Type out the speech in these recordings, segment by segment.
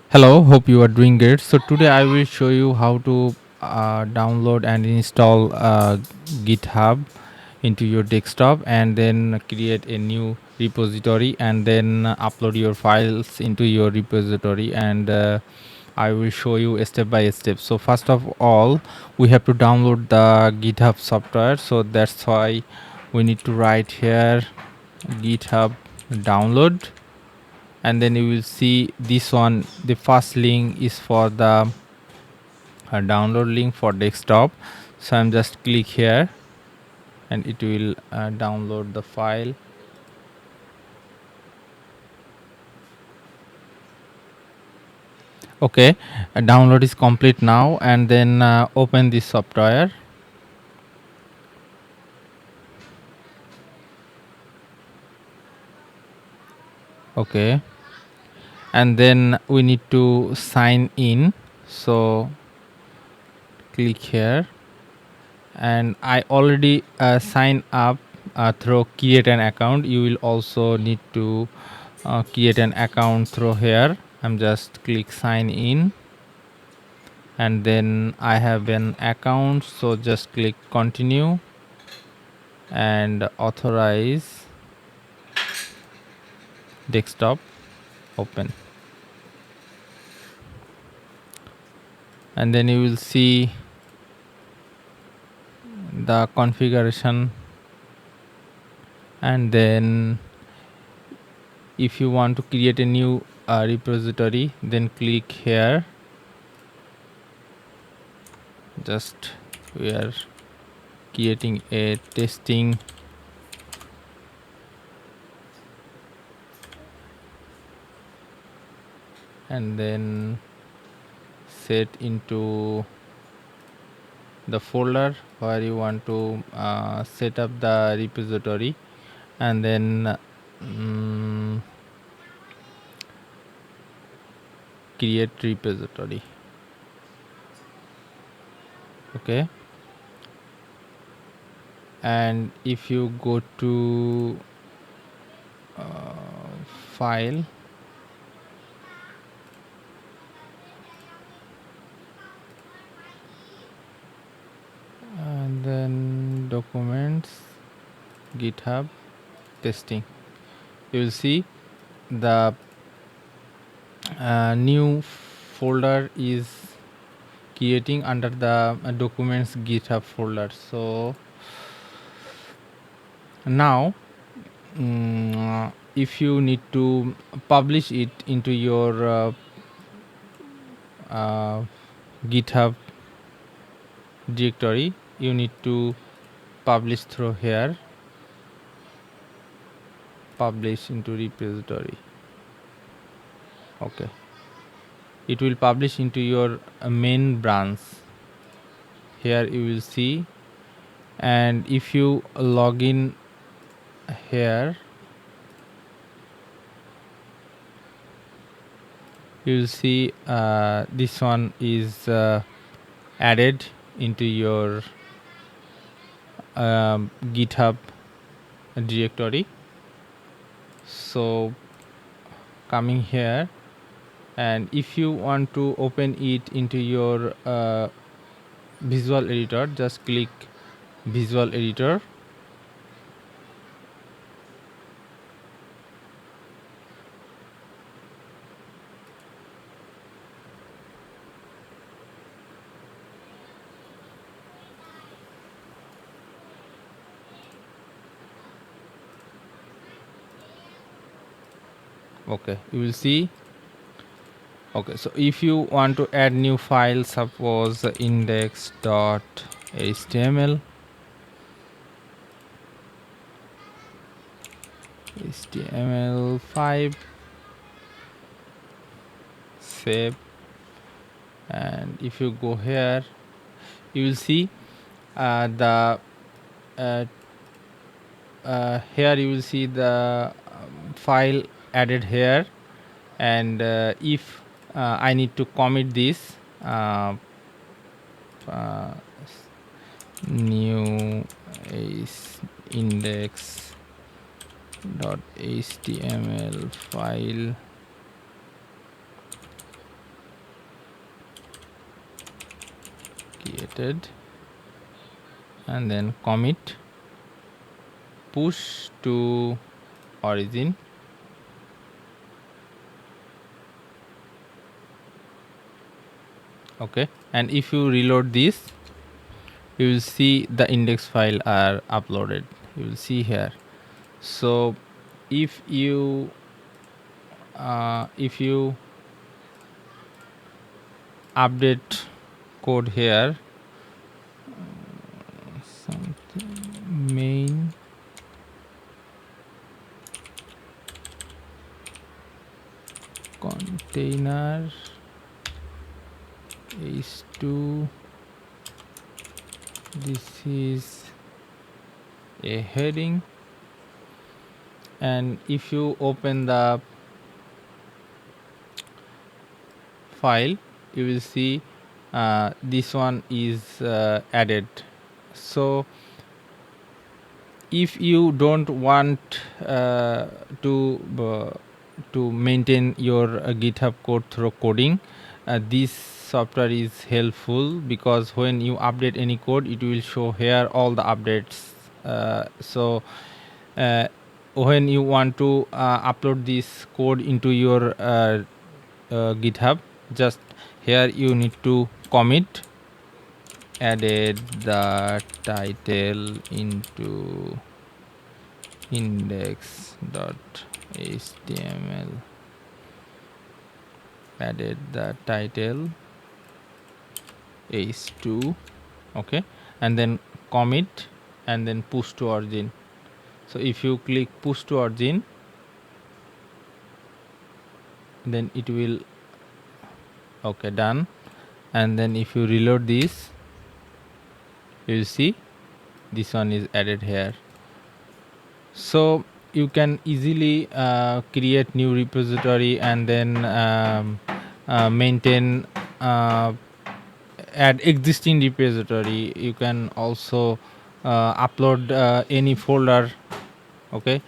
Hello, hope you are doing great. So today I will show you how to download and install GitHub into your desktop and then create a new repository and then upload your files into your repository and I will show you step by step. So first of all, we have to download the GitHub software. So that's why we need to write here GitHub download, and then you will see this one. The first link is for the download link for desktop, so I'm just click here and it will download the file. Okay, download is complete now, and then open this software. Okay, and then we need to sign in, so click here, and I already sign up through create an account. You will also need to create an account through here. I'm just click sign in, and then I have an account, so just click continue and authorize desktop, open, and then you will see the configuration. And then if you want to create a new repository, then click here. Just we are creating a testing, and then set into the folder where you want to set up the repository, and then create repository. Okay, and if you go to file, and then documents, GitHub testing, you will see the new folder is creating under the documents GitHub folder. So now if you need to publish it into your GitHub directory, you need to publish through here, publish into repository. Okay, it will publish into your main branch. Here you will see, and if you log in here, you will see this one is added into your GitHub directory. So coming here, and if you want to open it into your visual editor, just click visual editor. Okay, you will see. Okay, so if you want to add new file, suppose index.html, HTML5, save, and if you go here, you will see the uh, here you will see the file added here, and if I need to commit this uh, new is index.html file, edited, and then commit, push to origin. Okay, and if you reload this, you will see the index file are uploaded. You will see here. So if you update code here, something main container h2, this is a heading, and if you open the file, you will see this one is added. So if you don't want to maintain your GitHub code through coding, this software is helpful, because when you update any code, it will show here all the updates. So when you want to upload this code into your GitHub, just here you need to commit, added the title into index.html, added the title h2, okay, and then commit, and then push to origin. So if you click push to origin, then it will, okay, done. And then if you reload this, you will see this one is added here. So you can easily create new repository, and then maintain, add existing repository. You can also upload any folder, okay,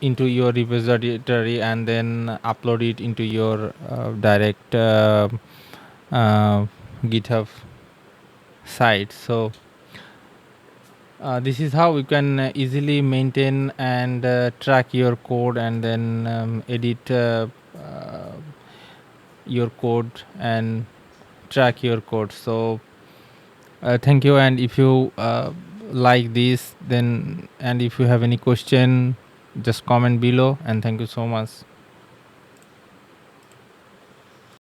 into your repository, and then upload it into your direct GitHub site. So this is how you can easily maintain and track your code, and then edit your code and track your code. So thank you, and if you like this, then, and if you have any question, just comment below, and thank you so much.